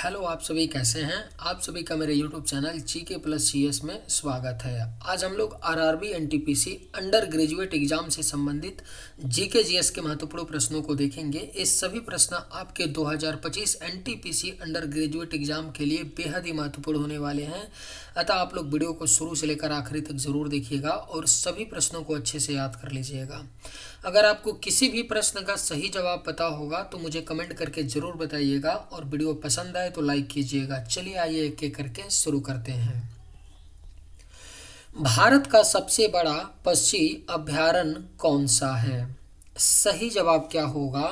Hello, आप सभी कैसे हैं। आप सभी का मेरे YouTube channel GK plus CS में स्वागत है। आज हम लोग RRB NTPC under graduate exam से संबंधित जीके जीएस के महत्वपूर्ण प्रश्नों को देखेंगे। ये सभी प्रश्न आपके 2025 एनटीपीसी अंडर ग्रेजुएट एग्जाम के लिए बेहद ही महत्वपूर्ण होने वाले हैं। अतः आप लोग वीडियो को शुरू से लेकर आखिरी तक जरूर देखिएगा और सभी प्रश्नों को अच्छे से याद कर लीजिएगा। अगर आपको किसी भी प्रश्न का सही जवाब पता होगा तो मुझे कमेंट करके जरूर बताइएगा और वीडियो पसंद आए तो लाइक कीजिएगा। चलिए आइए एक एक करके शुरू करते हैं। भारत का सबसे बड़ा पक्षी अभयारण्य कौन सा है? सही जवाब क्या होगा?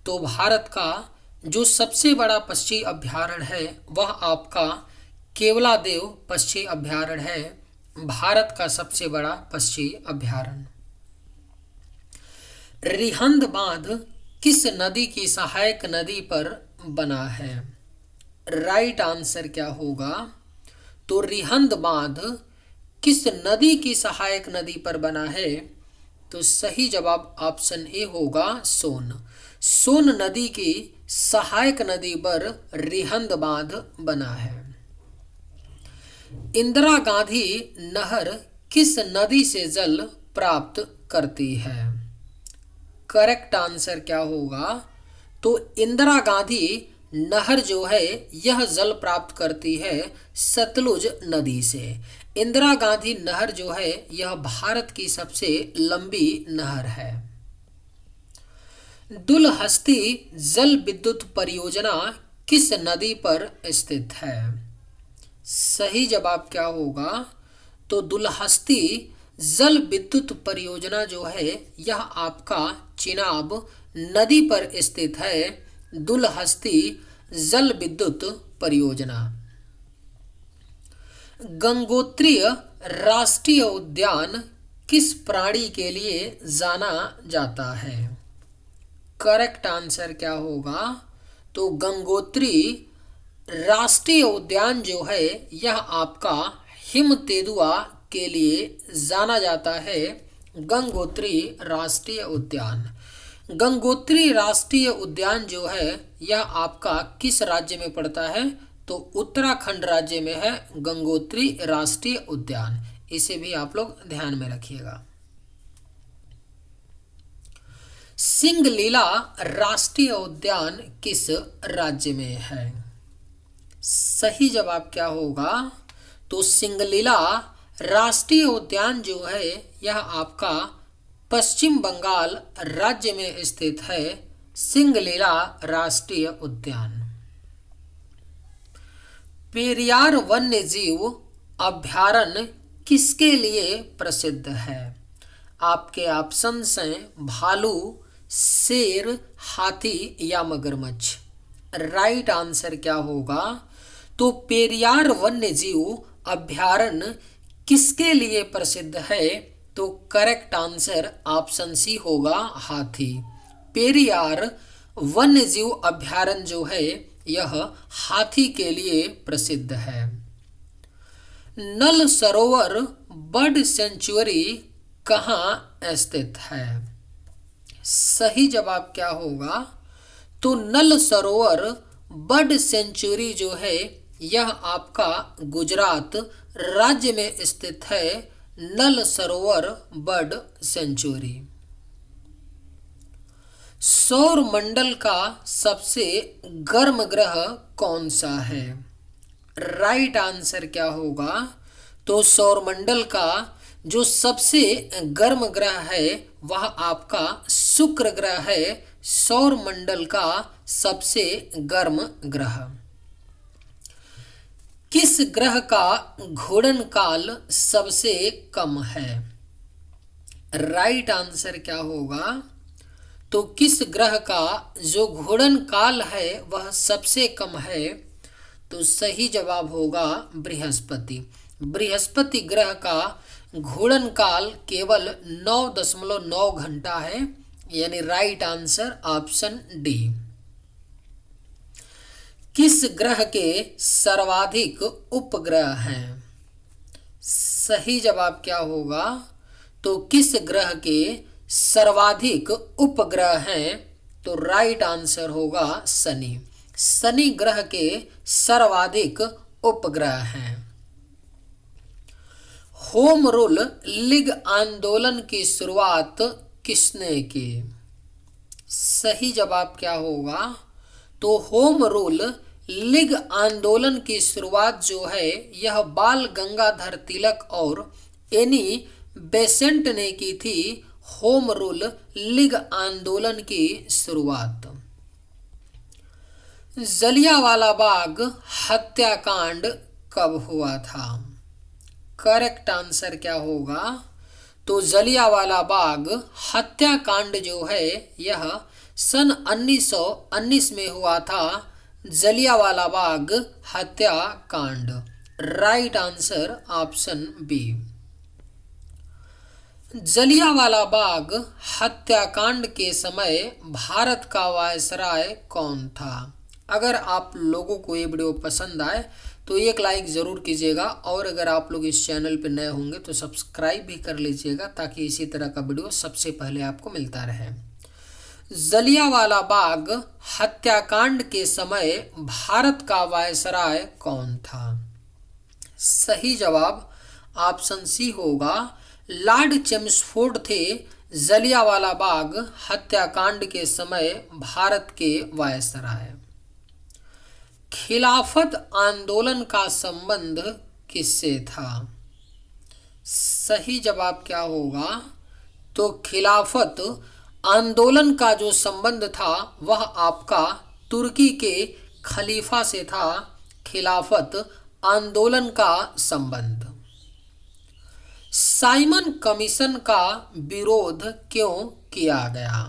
तो भारत का जो सबसे बड़ा पक्षी अभयारण्य है वह आपका केवलादेव पक्षी अभयारण्य है। भारत का सबसे बड़ा पक्षी अभयारण्य। रिहंद बांध किस नदी की सहायक नदी पर बना है? राइट आंसर क्या होगा? तो रिहंद बांध किस नदी की सहायक नदी पर बना है? तो सही जवाब ऑप्शन ए होगा सोन। सोन नदी की सहायक नदी पर रिहंद बांध बना है। इंदिरा गांधी नहर किस नदी से जल प्राप्त करती है? करेक्ट आंसर क्या होगा? तो इंदिरा गांधी नहर जो है यह जल प्राप्त करती है सतलुज नदी से। इंदिरा गांधी नहर जो है यह भारत की सबसे लंबी नहर है। दुलहस्ती जल विद्युत परियोजना किस नदी पर स्थित है? सही जवाब क्या होगा? तो दुलहस्ती जल विद्युत परियोजना जो है यह आपका चिनाब नदी पर स्थित है। दुलहस्ती जल विद्युत परियोजना। गंगोत्रीय राष्ट्रीय उद्यान किस प्राणी के लिए जाना जाता है? करेक्ट आंसर क्या होगा? तो गंगोत्री राष्ट्रीय उद्यान जो है यह आपका हिम तेंदुआ के लिए जाना जाता है। गंगोत्री राष्ट्रीय उद्यान। गंगोत्री राष्ट्रीय उद्यान जो है यह आपका किस राज्य में पड़ता है? तो उत्तराखंड राज्य में है गंगोत्री राष्ट्रीय उद्यान। इसे भी आप लोग ध्यान में रखिएगा। सिंगलीला राष्ट्रीय उद्यान किस राज्य में है? सही जवाब क्या होगा? तो सिंगलीला राष्ट्रीय उद्यान जो है यह आपका पश्चिम बंगाल राज्य में स्थित है। सिंगलीला राष्ट्रीय उद्यान। पेरियार वन्यजीव अभयारण्य किसके लिए प्रसिद्ध है? आपके ऑप्शंस हैं भालू, शेर, हाथी या मगरमच्छ। राइट आंसर क्या होगा? तो पेरियार वन्यजीव अभयारण्य किसके लिए प्रसिद्ध है? तो करेक्ट आंसर ऑप्शन सी होगा हाथी। पेरियार वन्यजीव अभयारण्य जो है यह हाथी के लिए प्रसिद्ध है। नल सरोवर बर्ड सेंचुरी कहाँ स्थित है? सही जवाब क्या होगा? तो नल सरोवर बर्ड सेंचुरी जो है यह आपका गुजरात राज्य में स्थित है। नल सरोवर बर्ड सेंचुरी। सौर मंडल का सबसे गर्म ग्रह कौन सा है? राइट आंसर क्या होगा? तो सौर मंडल का जो सबसे गर्म ग्रह है वह आपका शुक्र ग्रह है। सौर मंडल का सबसे गर्म ग्रह। किस ग्रह का घूर्णन काल सबसे कम है? राइट आंसर क्या होगा? तो किस ग्रह का जो घूर्णन काल है वह सबसे कम है? तो सही जवाब होगा बृहस्पति। बृहस्पति ग्रह का घूर्णन काल केवल 9.9 घंटा है, यानी राइट आंसर ऑप्शन डी। किस ग्रह के सर्वाधिक उपग्रह हैं? सही जवाब क्या होगा? तो किस ग्रह के सर्वाधिक उपग्रह हैं? तो राइट आंसर होगा शनि। शनि ग्रह के सर्वाधिक उपग्रह हैं। होम रूल लीग आंदोलन की शुरुआत किसने की? सही जवाब क्या होगा? तो होम रूल लीग आंदोलन की शुरुआत जो है यह बाल गंगाधर तिलक और एनी बेसेंट ने की थी। होम रूल लीग आंदोलन की शुरुआत। जलियांवाला बाग हत्याकांड कब हुआ था? करेक्ट आंसर क्या होगा? तो जलियांवाला बाग हत्याकांड जो है यह सन 1919 में हुआ था। जलियांवाला बाग हत्याकांड। Right answer option B. Jallianwala Bagh हत्याकांड के समय भारत का वायसराय कौन था? अगर आप लोगों को ये वीडियो पसंद आए तो एक लाइक ज़रूर कीजिएगा, और अगर आप लोग इस चैनल पर नए होंगे तो सब्सक्राइब भी कर लीजिएगा ताकि इसी तरह का वीडियो सबसे पहले आपको मिलता रहे। जलियांवाला बाग हत्याकांड के समय भारत का वायसराय कौन था? सही जवाब ऑप्शन सी होगा। लॉर्ड चेम्सफोर्ड थे जलियांवाला बाग हत्याकांड के समय भारत के वायसराय। खिलाफत आंदोलन का संबंध किससे था? सही जवाब क्या होगा? तो खिलाफत आंदोलन का जो संबंध था वह आपका तुर्की के खलीफा से था। खिलाफत आंदोलन का संबंध। साइमन कमीशन का विरोध क्यों किया गया?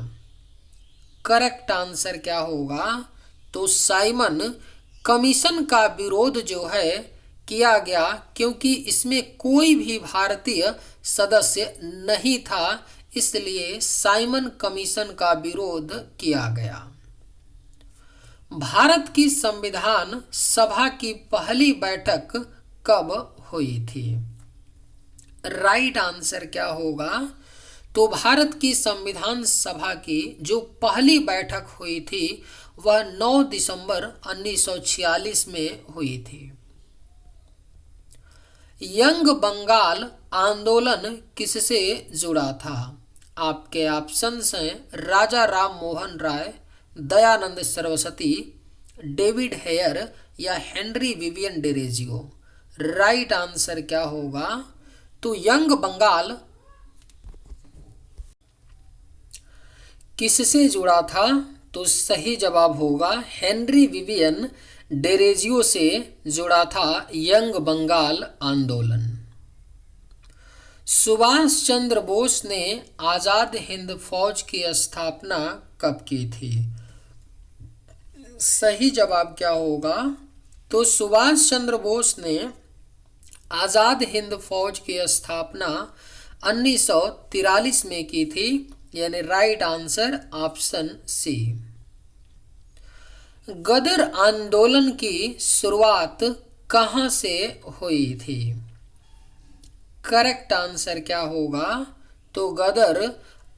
करेक्ट आंसर क्या होगा? तो साइमन कमीशन का विरोध जो है किया गया क्योंकि इसमें कोई भी भारतीय सदस्य नहीं था, इसलिए साइमन कमीशन का विरोध किया गया। भारत की संविधान सभा की पहली बैठक कब हुई थी? राइट आंसर क्या होगा? तो भारत की संविधान सभा की जो पहली बैठक हुई थी वह 9 दिसंबर 1946 में हुई थी। यंग बंगाल आंदोलन किससे जुड़ा था? आपके ऑप्शंस हैं राजा राम मोहन राय, दयानंद सरस्वती, डेविड हेयर या Henry Vivian Derozio. Right answer क्या होगा? तो यंग बंगाल किससे जुड़ा था? तो सही जवाब होगा हेनरी विवियन डेरेजियो से जुड़ा था यंग बंगाल आंदोलन। सुभाष चंद्र बोस ने आजाद हिंद फौज की स्थापना कब की थी? सही जवाब क्या होगा? तो सुभाष चंद्र बोस ने आजाद हिंद फौज की स्थापना 1943 में की थी, यानी राइट आंसर ऑप्शन सी। गदर आंदोलन की शुरुआत कहां से हुई थी? करेक्ट आंसर क्या होगा? तो गदर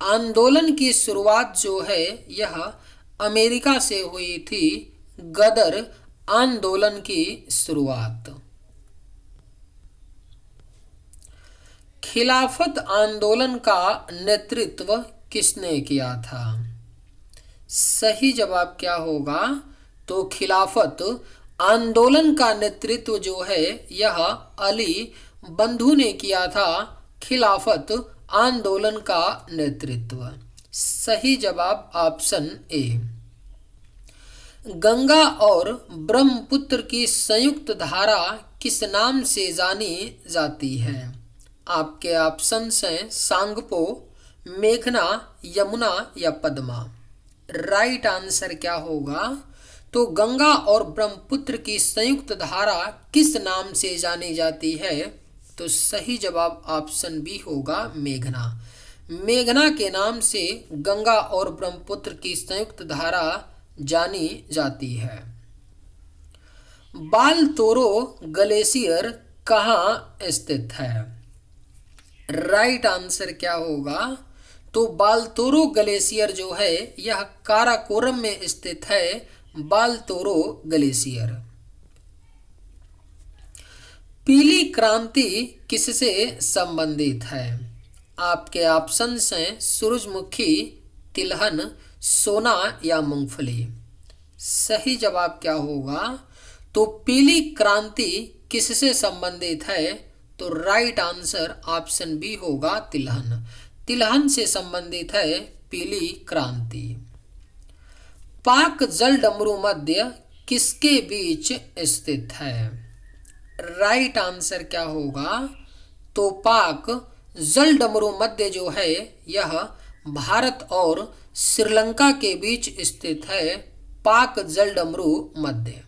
आंदोलन की शुरुआत जो है यह अमेरिका से हुई थी। गदर आंदोलन की शुरुआत। खिलाफत आंदोलन का नेतृत्व किसने किया था? सही जवाब क्या होगा? तो खिलाफत आंदोलन का नेतृत्व जो है यह अली बंधु ने किया था। खिलाफत आंदोलन का नेतृत्व। सही जवाब ऑप्शन ए। गंगा और ब्रह्मपुत्र की संयुक्त धारा किस नाम से जानी जाती है? आपके ऑप्शंस हैं सांगपो, मेघना, यमुना या पद्मा। राइट आंसर क्या होगा? तो गंगा और ब्रह्मपुत्र की संयुक्त धारा किस नाम से जानी जाती है? तो सही जवाब ऑप्शन बी होगा मेघना। मेघना के नाम से गंगा और ब्रह्मपुत्र की संयुक्त धारा जानी जाती है। बालतोरो ग्लेशियर कहाँ स्थित है? राइट आंसर क्या होगा? तो बालतोरो ग्लेशियर जो है यह काराकोरम में स्थित है। बालतोरो ग्लेशियर। पीली क्रांति किससे संबंधित है? आपके ऑप्शंस हैं सूरजमुखी, तिलहन, सोना या मूंगफली। सही जवाब क्या होगा? तो पीली क्रांति किससे संबंधित है? तो राइट आंसर ऑप्शन बी होगा तिलहन। तिलहन से संबंधित है पीली क्रांति। पाक जलडमरू मध्य किसके बीच स्थित है? राइट आंसर क्या होगा? तो पाक जलडमरू मध्य जो है यह भारत और श्रीलंका के बीच स्थित है। पाक जलडमरू मध्य।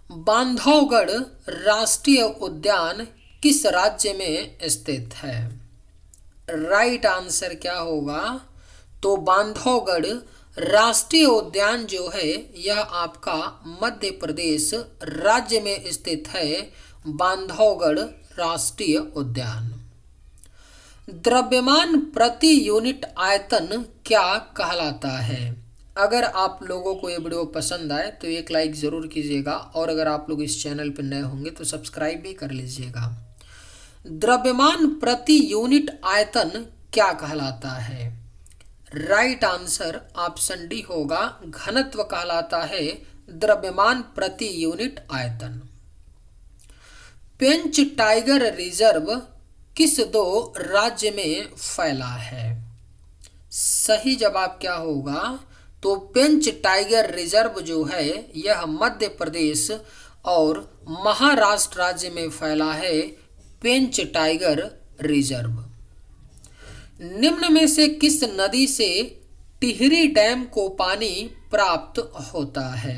बांधवगढ़ राष्ट्रीय उद्यान किस राज्य में स्थित है? राइट आंसर क्या होगा? तो बांधवगढ़ राष्ट्रीय उद्यान जो है यह आपका मध्य प्रदेश राज्य में स्थित है। बांधवगढ़ राष्ट्रीय उद्यान। द्रव्यमान प्रति यूनिट आयतन क्या कहलाता है? अगर आप लोगों को ये वीडियो पसंद आए तो एक लाइक ज़रूर कीजिएगा और अगर आप लोग इस चैनल पर नए होंगे तो सब्सक्राइब भी कर लीजिएगा। द्रव्यमान प्रति यूनिट आयतन क्या कहलाता है? राइट आंसर ऑप्शन डी होगा घनत्व कहलाता है द्रव्यमान प्रति यूनिट आयतन। पेंच टाइगर रिजर्व किस दो राज्य में फैला है? सही जवाब क्या होगा? तो पेंच टाइगर रिजर्व जो है यह मध्य प्रदेश और महाराष्ट्र राज्य में फैला है। पेंच टाइगर रिजर्व। निम्न में से किस नदी से टिहरी डैम को पानी प्राप्त होता है?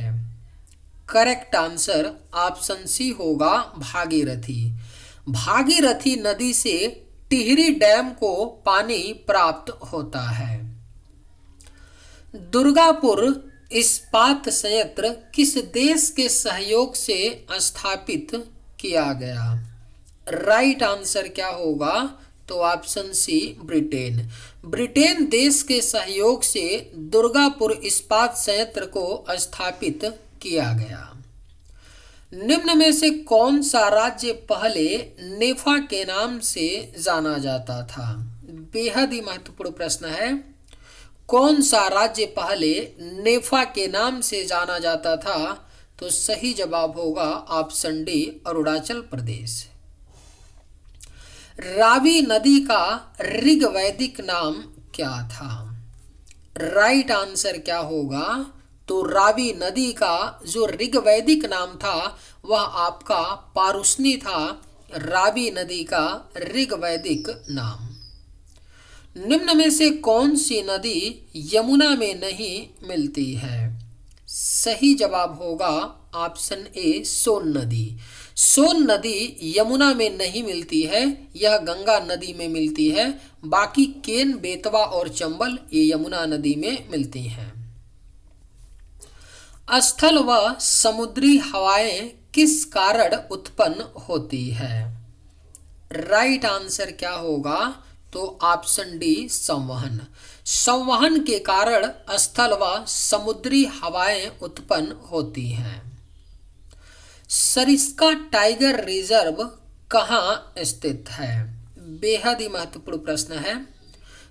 करेक्ट आंसर ऑप्शन सी होगा भागीरथी। भागीरथी नदी से टिहरी डैम को पानी प्राप्त होता है। दुर्गापुर इस्पात संयंत्र किस देश के सहयोग से स्थापित किया गया? राइट आंसर क्या होगा? तो ऑप्शन सी ब्रिटेन। ब्रिटेन देश के सहयोग से दुर्गापुर इस्पात संयंत्र को स्थापित किया गया। निम्न में से कौन सा राज्य पहले नेफा के नाम से जाना जाता था? बेहद ही महत्वपूर्ण प्रश्न है। कौन सा राज्य पहले नेफा के नाम से जाना जाता था? तो सही जवाब होगा ऑप्शन डी अरुणाचल प्रदेश। रावी नदी का ऋग्वैदिक नाम क्या था? राइट आंसर क्या होगा? तो रावी नदी का जो ऋग्वैदिक नाम था वह आपका पारुष्णी था। रावी नदी का ऋग्वैदिक नाम। निम्न में से कौन सी नदी यमुना में नहीं मिलती है? सही जवाब होगा ऑप्शन ए सोन नदी। सोन नदी यमुना में नहीं मिलती है, यह गंगा नदी में मिलती है। बाकी केन, बेतवा और चंबल ये यमुना नदी में मिलती हैं। स्थल व समुद्री हवाएं किस कारण उत्पन्न होती है? राइट आंसर क्या होगा? तो ऑप्शन डी संवहन। संवहन के कारण स्थल व समुद्री हवाएं उत्पन्न होती हैं। सरिस्का टाइगर रिजर्व कहाँ स्थित है? बेहद ही महत्वपूर्ण प्रश्न है।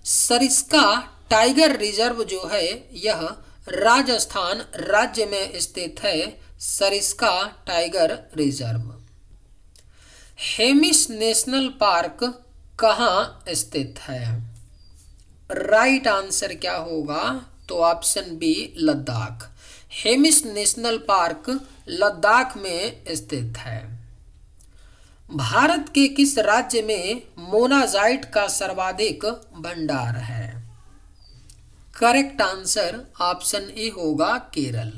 सरिस्का टाइगर रिजर्व जो है यह राजस्थान राज्य में स्थित है। Sariska tiger reserve. Hemis national park कहाँ स्थित है? राइट आंसर क्या होगा? तो option B Ladakh. Hemis national park Ladakh में स्थित है। भारत के किस राज्य में मोनाजाइट का सर्वाधिक भंडार है? करेक्ट आंसर ऑप्शन ए होगा केरल।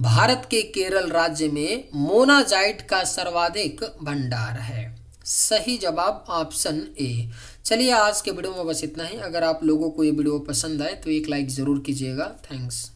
भारत के केरल राज्य में मोनाजाइट का सर्वाधिक भंडार है। सही जवाब ऑप्शन ए। चलिए आज के वीडियो में बस इतना ही। अगर आप लोगों को ये वीडियो पसंद आए तो एक लाइक ज़रूर कीजिएगा। थैंक्स।